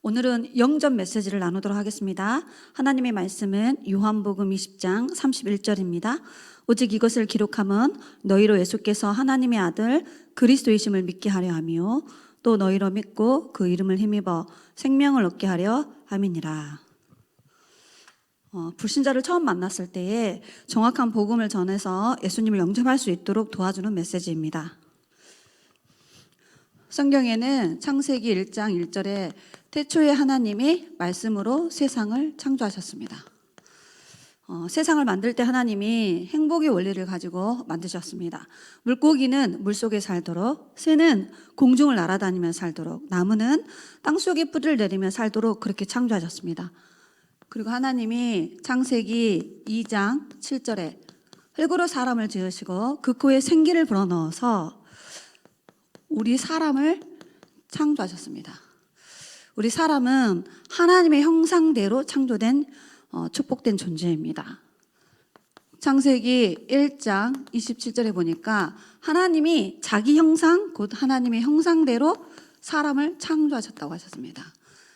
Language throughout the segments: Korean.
오늘은 영접 메시지를 나누도록 하겠습니다. 하나님의 말씀은 요한복음 20장 31절입니다. 오직 이것을 기록함은 너희로 예수께서 하나님의 아들 그리스도이심을 믿게 하려 하며 또 너희로 믿고 그 이름을 힘입어 생명을 얻게 하려 함이니라. 불신자를 처음 만났을 때에 정확한 복음을 전해서 예수님을 영접할 수 있도록 도와주는 메시지입니다. 성경에는 창세기 1장 1절에 태초에 하나님이 말씀으로 세상을 창조하셨습니다. 세상을 만들 때 하나님이 행복의 원리를 가지고 만드셨습니다. 물고기는 물속에 살도록, 새는 공중을 날아다니며 살도록, 나무는 땅속에 뿌리를 내리며 살도록 그렇게 창조하셨습니다. 그리고 하나님이 창세기 2장 7절에 흙으로 사람을 지으시고 그 코에 생기를 불어넣어서 우리 사람을 창조하셨습니다. 우리 사람은 하나님의 형상대로 창조된 축복된 존재입니다. 창세기 1장 27절에 보니까 하나님이 자기 형상, 곧 하나님의 형상대로 사람을 창조하셨다고 하셨습니다.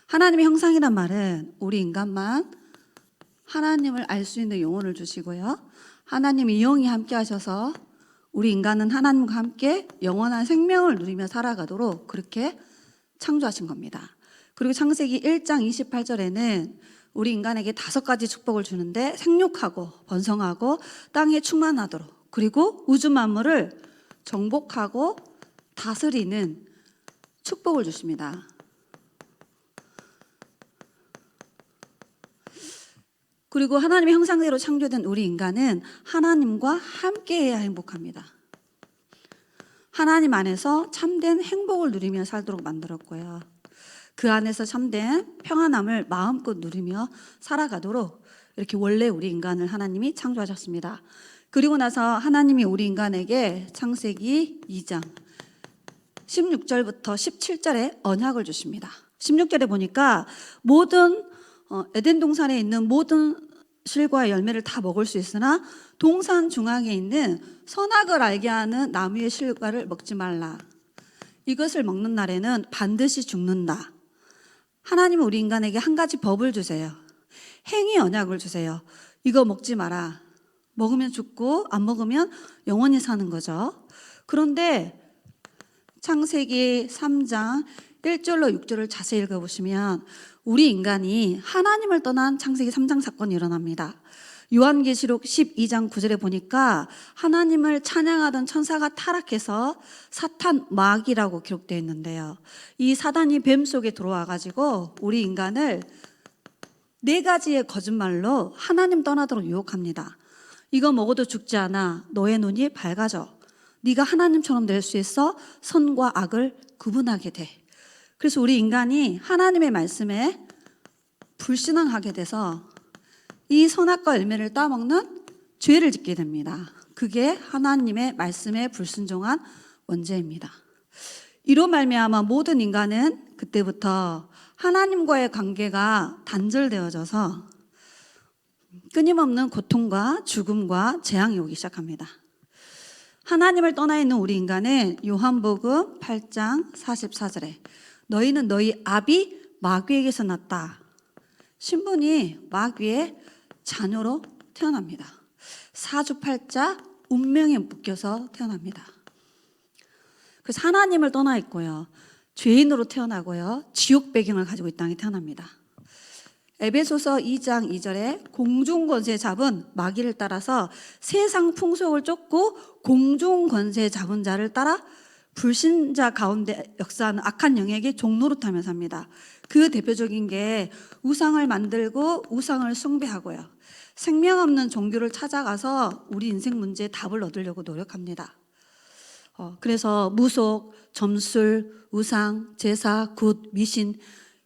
하나님의 형상이란 말은 우리 인간만 하나님을 알 수 있는 영혼을 주시고요. 하나님의 영이 함께 하셔서 우리 인간은 하나님과 함께 영원한 생명을 누리며 살아가도록 그렇게 창조하신 겁니다. 그리고 창세기 1장 28절에는 우리 인간에게 5가지 축복을 주는데 생육하고 번성하고 땅에 충만하도록 그리고 우주 만물을 정복하고 다스리는 축복을 주십니다. 그리고 하나님의 형상대로 창조된 우리 인간은 하나님과 함께해야 행복합니다. 하나님 안에서 참된 행복을 누리며 살도록 만들었고요. 그 안에서 참된 평안함을 마음껏 누리며 살아가도록 이렇게 원래 우리 인간을 하나님이 창조하셨습니다. 그리고 나서 하나님이 우리 인간에게 창세기 2장 16절부터 17절에 언약을 주십니다. 16절에 보니까 모든 에덴 동산에 있는 모든 실과 열매를 다 먹을 수 있으나 동산 중앙에 있는 선악을 알게 하는 나무의 실과를 먹지 말라. 이것을 먹는 날에는 반드시 죽는다. 하나님은 우리 인간에게 한 가지 법을 주세요. 행위 언약을 주세요. 이거 먹지 마라. 먹으면 죽고 안 먹으면 영원히 사는 거죠. 그런데 창세기 3장 1절로 6절을 자세히 읽어보시면 우리 인간이 하나님을 떠난 창세기 3장 사건이 일어납니다. 요한계시록 12장 9절에 보니까 하나님을 찬양하던 천사가 타락해서 사탄 마귀라고 기록되어 있는데요. 이 사단이 뱀 속에 들어와가지고 우리 인간을 4가지의 거짓말로 하나님 떠나도록 유혹합니다. 이거 먹어도 죽지 않아. 너의 눈이 밝아져. 네가 하나님처럼 될 수 있어. 선과 악을 구분하게 돼. 그래서 우리 인간이 하나님의 말씀에 불신앙하게 돼서 이 선악과 열매를 따먹는 죄를 짓게 됩니다. 그게 하나님의 말씀에 불순종한 원죄입니다. 이로 말미암아 모든 인간은 그때부터 하나님과의 관계가 단절되어져서 끊임없는 고통과 죽음과 재앙이 오기 시작합니다. 하나님을 떠나 있는 우리 인간은 요한복음 8장 44절에 너희는 너희 아비 마귀에게서 났다. 신분이 마귀의 자녀로 태어납니다. 사주팔자 운명에 묶여서 태어납니다. 그래서 하나님을 떠나 있고요. 죄인으로 태어나고요. 지옥 배경을 가지고 이 땅에 태어납니다. 에베소서 2장 2절에 공중권세 잡은 마귀를 따라서 세상 풍속을 쫓고 공중권세 잡은 자를 따라 불신자 가운데 역사하는 악한 영에게 종노릇하며 삽니다. 그 대표적인 게 우상을 만들고 우상을 숭배하고요. 생명 없는 종교를 찾아가서 우리 인생 문제에 답을 얻으려고 노력합니다. 그래서 무속, 점술, 우상, 제사, 굿, 미신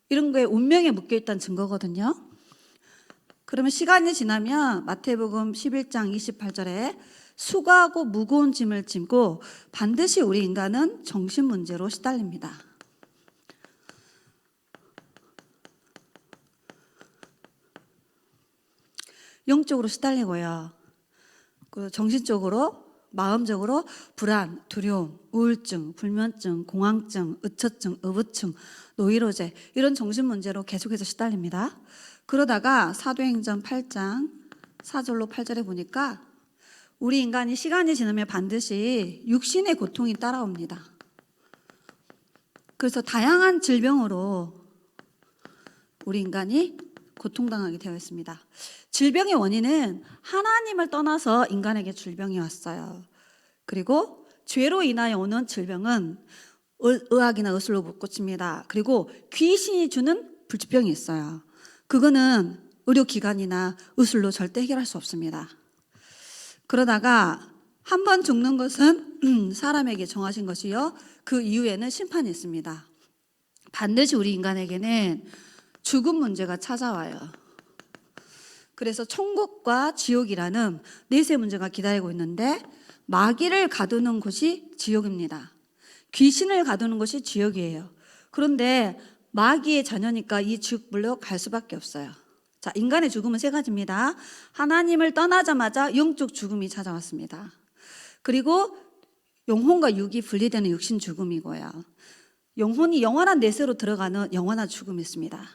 이런 거에 운명에 묶여있다는 증거거든요. 그러면 시간이 지나면 마태복음 11장 28절에 수고하고 무거운 짐을 짐고 반드시 우리 인간은 정신문제로 시달립니다. 영적으로 시달리고요. 정신적으로 마음적으로 불안, 두려움, 우울증, 불면증, 공황증, 의처증, 의부증, 노이로제 이런 정신 문제로 계속해서 시달립니다. 그러다가 사도행전 8장 4절로 8절에 보니까 우리 인간이 시간이 지나면 반드시 육신의 고통이 따라옵니다. 그래서 다양한 질병으로 우리 인간이 고통당하게 되어 있습니다. 질병의 원인은 하나님을 떠나서 인간에게 질병이 왔어요. 그리고 죄로 인하여 오는 질병은 의학이나 의술로 못 고칩니다. 그리고 귀신이 주는 불치병이 있어요. 그거는 의료기관이나 의술로 절대 해결할 수 없습니다. 그러다가 한 번 죽는 것은 사람에게 정하신 것이요, 그 이후에는 심판이 있습니다. 반드시 우리 인간에게는 죽음 문제가 찾아와요. 그래서 천국과 지옥이라는 내세 문제가 기다리고 있는데, 마귀를 가두는 곳이 지옥입니다. 귀신을 가두는 곳이 지옥이에요. 그런데 마귀의 자녀니까 이 지옥불로 갈 수밖에 없어요. 자, 인간의 죽음은 세 가지입니다. 하나님을 떠나자마자 영적 죽음이 찾아왔습니다. 그리고 영혼과 육이 분리되는 육신 죽음이고요. 영혼이 영원한 내세로 들어가는 영원한 죽음이 있습니다.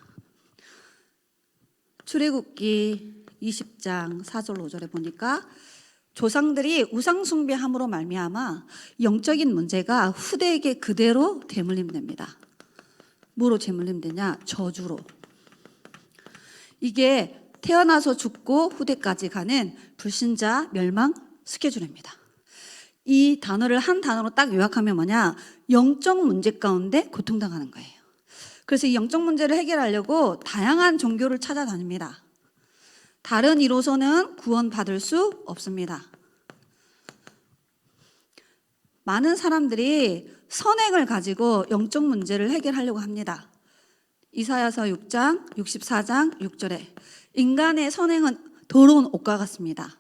출애굽기 20장 4절 5절에 보니까 조상들이 우상 숭배함으로 말미암아 영적인 문제가 후대에게 그대로 대물림됩니다. 뭐로 대물림되냐? 저주로. 이게 태어나서 죽고 후대까지 가는 불신자 멸망 스케줄입니다. 이 단어를 한 단어로 딱 요약하면 뭐냐? 영적 문제 가운데 고통당하는 거예요. 그래서 이 영적 문제를 해결하려고 다양한 종교를 찾아다닙니다. 다른 이로서는 구원받을 수 없습니다. 많은 사람들이 선행을 가지고 영적 문제를 해결하려고 합니다. 이사야서 6장 64장 6절에 인간의 선행은 더러운 옷과 같습니다.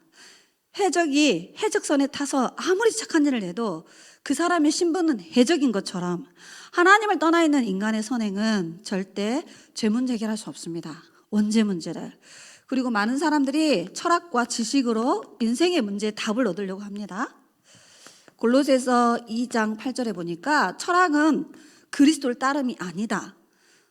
해적이 해적선에 타서 아무리 착한 일을 해도 그 사람의 신분은 해적인 것처럼 하나님을 떠나 있는 인간의 선행은 절대 죄 문제 해결할 수 없습니다. 원죄 문제를. 그리고 많은 사람들이 철학과 지식으로 인생의 문제에 답을 얻으려고 합니다. 골로새서 2장 8절에 보니까 철학은 그리스도를 따름이 아니다.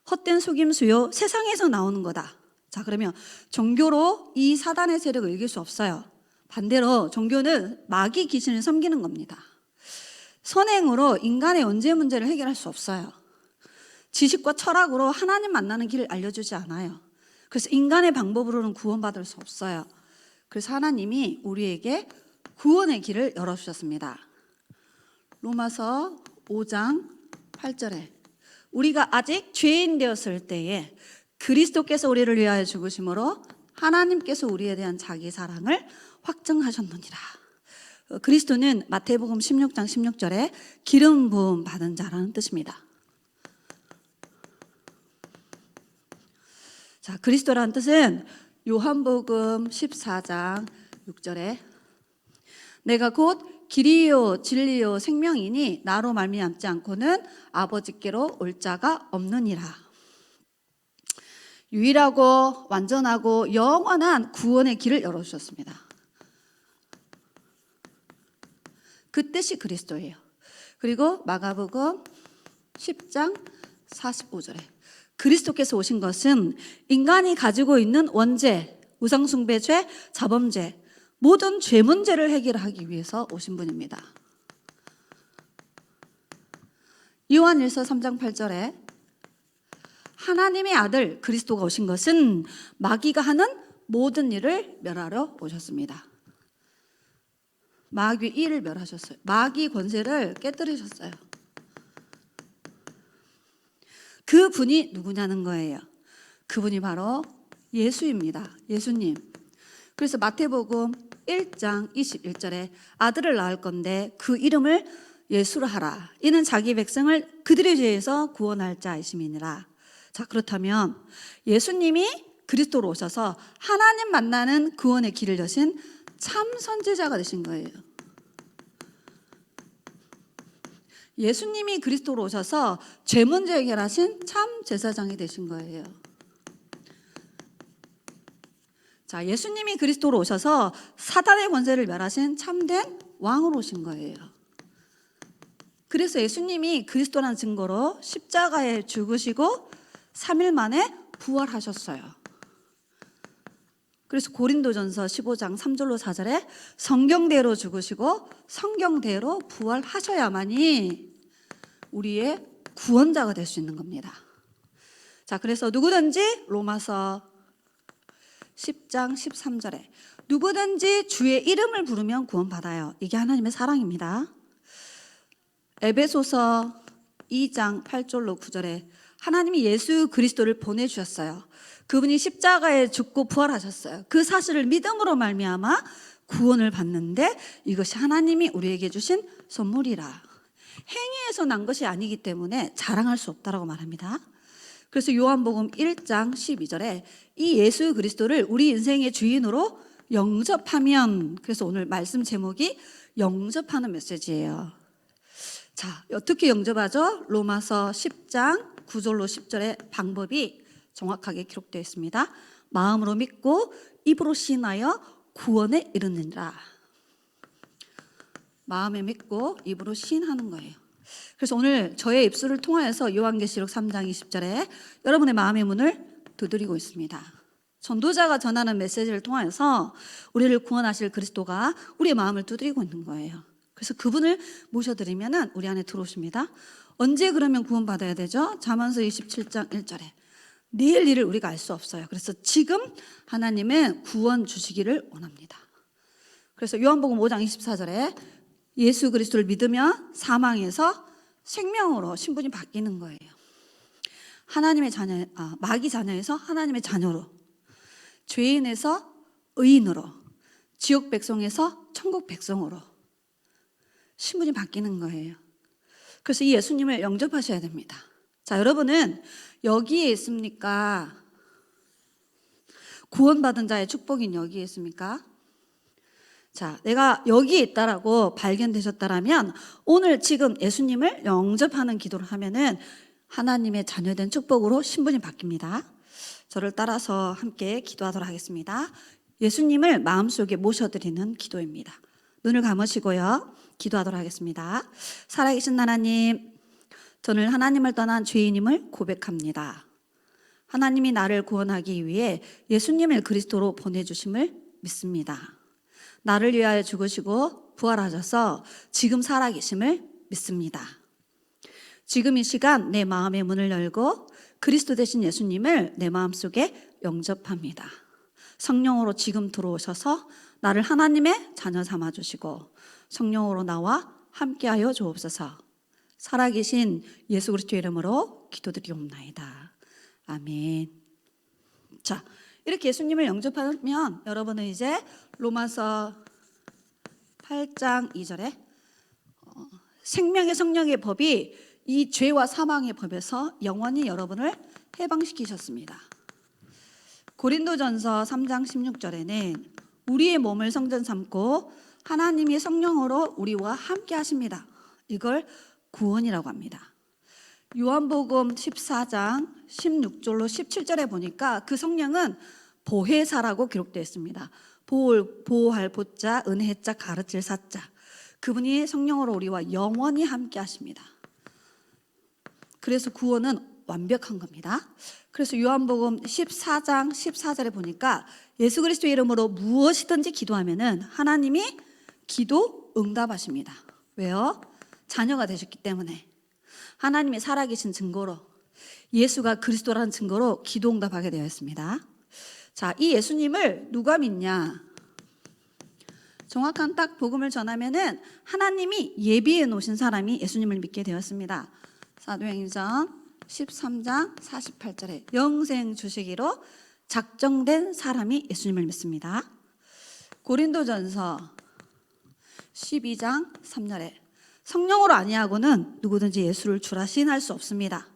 헛된 속임수요, 세상에서 나오는 거다. 자, 그러면 종교로 이 사단의 세력을 이길 수 없어요. 반대로 종교는 마귀 귀신을 섬기는 겁니다. 선행으로 인간의 원죄 문제를 해결할 수 없어요. 지식과 철학으로 하나님 만나는 길을 알려주지 않아요. 그래서 인간의 방법으로는 구원받을 수 없어요. 그래서 하나님이 우리에게 구원의 길을 열어주셨습니다. 로마서 5장 8절에 우리가 아직 죄인 되었을 때에 그리스도께서 우리를 위하여 죽으심으로 하나님께서 우리에 대한 자기 사랑을 확증하셨느니라. 그리스도는 마태복음 16장 16절에 기름 부음 받은 자라는 뜻입니다. 자, 그리스도라는 뜻은 요한복음 14장 6절에 내가 곧 길이요 진리요 생명이니 나로 말미암지 않고는 아버지께로 올 자가 없느니라. 유일하고 완전하고 영원한 구원의 길을 열어주셨습니다. 그 뜻이 그리스도예요. 그리고 마가복음 10장 45절에 그리스도께서 오신 것은 인간이 가지고 있는 원죄, 우상숭배죄, 자범죄, 모든 죄 문제를 해결하기 위해서 오신 분입니다. 요한일서 3장 8절에 하나님의 아들 그리스도가 오신 것은 마귀가 하는 모든 일을 멸하러 오셨습니다. 마귀 일을 멸하셨어요. 마귀 권세를 깨뜨리셨어요. 그 분이 누구냐는 거예요. 그분이 바로 예수입니다. 예수님. 그래서 마태복음 1장 21절에 아들을 낳을 건데 그 이름을 예수라 하라. 이는 자기 백성을 그들의 죄에서 구원할 자이심이니라. 자, 그렇다면 예수님이 그리스도로 오셔서 하나님 만나는 구원의 길을 여신 참 선지자가 되신 거예요. 예수님이 그리스도로 오셔서 죄 문제 해결하신 참 제사장이 되신 거예요. 자, 예수님이 그리스도로 오셔서 사단의 권세를 멸하신 참된 왕으로 오신 거예요. 그래서 예수님이 그리스도라는 증거로 십자가에 죽으시고 3일 만에 부활하셨어요. 그래서 고린도전서 15장 3절로 4절에 성경대로 죽으시고 성경대로 부활하셔야만이 우리의 구원자가 될 수 있는 겁니다. 자, 그래서 누구든지 로마서 10장 13절에 누구든지 주의 이름을 부르면 구원받아요. 이게 하나님의 사랑입니다. 에베소서 2장 8절로 9절에 하나님이 예수 그리스도를 보내주셨어요. 그분이 십자가에 죽고 부활하셨어요. 그 사실을 믿음으로 말미암아 구원을 받는데 이것이 하나님이 우리에게 주신 선물이라. 행위에서 난 것이 아니기 때문에 자랑할 수 없다라고 말합니다. 그래서 요한복음 1장 12절에 이 예수 그리스도를 우리 인생의 주인으로 영접하면, 그래서 오늘 말씀 제목이 영접하는 메시지예요. 자, 어떻게 영접하죠? 로마서 10장 9절로 10절의 방법이 정확하게 기록되어 있습니다. 마음으로 믿고 입으로 시인하여 구원에 이르느니라. 마음에 믿고 입으로 시인하는 거예요. 그래서 오늘 저의 입술을 통하여서 요한계시록 3장 20절에 여러분의 마음의 문을 두드리고 있습니다. 전도자가 전하는 메시지를 통하여서 우리를 구원하실 그리스도가 우리의 마음을 두드리고 있는 거예요. 그래서 그분을 모셔드리면 우리 안에 들어오십니다. 언제 그러면 구원받아야 되죠? 잠언서 27장 1절에 내일 일을 우리가 알 수 없어요. 그래서 지금 하나님의 구원 주시기를 원합니다. 그래서 요한복음 5장 24절에 예수 그리스도를 믿으면 사망에서 생명으로 신분이 바뀌는 거예요. 하나님의 자녀, 마귀 자녀에서 하나님의 자녀로, 죄인에서 의인으로, 지옥 백성에서 천국 백성으로 신분이 바뀌는 거예요. 그래서 이 예수님을 영접하셔야 됩니다. 자, 여러분은 여기에 있습니까? 구원받은 자의 축복인 여기에 있습니까? 자, 내가 여기에 있다라고 발견되셨다라면 오늘 지금 예수님을 영접하는 기도를 하면은 하나님의 자녀된 축복으로 신분이 바뀝니다. 저를 따라서 함께 기도하도록 하겠습니다. 예수님을 마음속에 모셔드리는 기도입니다. 눈을 감으시고요. 기도하도록 하겠습니다. 살아계신 하나님, 저는 하나님을 떠난 죄인임을 고백합니다. 하나님이 나를 구원하기 위해 예수님을 그리스도로 보내주심을 믿습니다. 나를 위하여 죽으시고 부활하셔서 지금 살아계심을 믿습니다. 지금 이 시간 내 마음의 문을 열고 그리스도 되신 예수님을 내 마음속에 영접합니다. 성령으로 지금 들어오셔서 나를 하나님의 자녀 삼아주시고 성령으로 나와 함께하여 주옵소서. 살아계신 예수 그리스도 이름으로 기도드리옵나이다. 아멘. 자, 이렇게 예수님을 영접하면 여러분은 이제 로마서 8장 2절에 생명의 성령의 법이 이 죄와 사망의 법에서 영원히 여러분을 해방시키셨습니다. 고린도전서 3장 16절에는 우리의 몸을 성전 삼고 하나님이 성령으로 우리와 함께 하십니다. 이걸 구원이라고 합니다. 요한복음 14장 16절로 17절에 보니까 그 성령은 보혜사라고 기록되어 있습니다. 보호할 보자, 은혜자, 가르칠 사자. 그분이 성령으로 우리와 영원히 함께 하십니다. 그래서 구원은 완벽한 겁니다. 그래서 요한복음 14장 14절에 보니까 예수 그리스도 이름으로 무엇이든지 기도하면은 하나님이 기도 응답하십니다. 왜요? 자녀가 되셨기 때문에. 하나님이 살아계신 증거로, 예수가 그리스도라는 증거로 기도 응답하게 되어 있습니다. 자, 이 예수님을 누가 믿냐? 정확한 딱 복음을 전하면은 하나님이 예비해 놓으신 사람이 예수님을 믿게 되었습니다. 사도행전 13장 48절에 영생 주시기로 작정된 사람이 예수님을 믿습니다. 고린도전서 12장 3절에 성령으로 아니하고는 누구든지 예수를 주라 시인할 수 없습니다.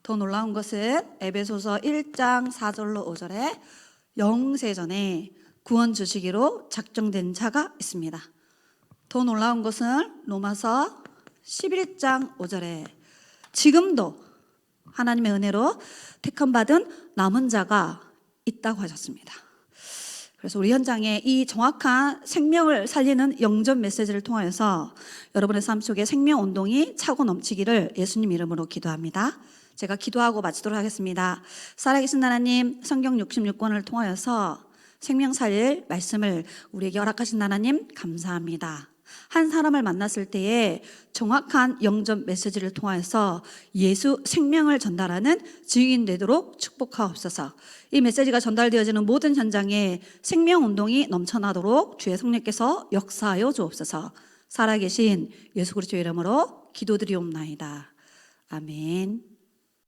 더 놀라운 것은 에베소서 1장 4절로 5절에 영세전에 구원 주시기로 작정된 자가 있습니다. 더 놀라운 것은 로마서 11장 5절에 지금도 하나님의 은혜로 택함받은 남은 자가 있다고 하셨습니다. 그래서 우리 현장에 이 정확한 생명을 살리는 영접 메시지를 통하여서 여러분의 삶 속에 생명 운동이 차고 넘치기를 예수님 이름으로 기도합니다. 제가 기도하고 마치도록 하겠습니다. 살아계신 하나님, 성경 66권을 통하여서 생명 살릴 말씀을 우리에게 허락하신 하나님 감사합니다. 한 사람을 만났을 때에 정확한 영접 메시지를 통하여서 예수 생명을 전달하는 증인 되도록 축복하옵소서. 이 메시지가 전달되어지는 모든 현장에 생명 운동이 넘쳐나도록 주의 성령께서 역사하여 주옵소서. 살아계신 예수 그리스도의 이름으로 기도드리옵나이다. 아멘.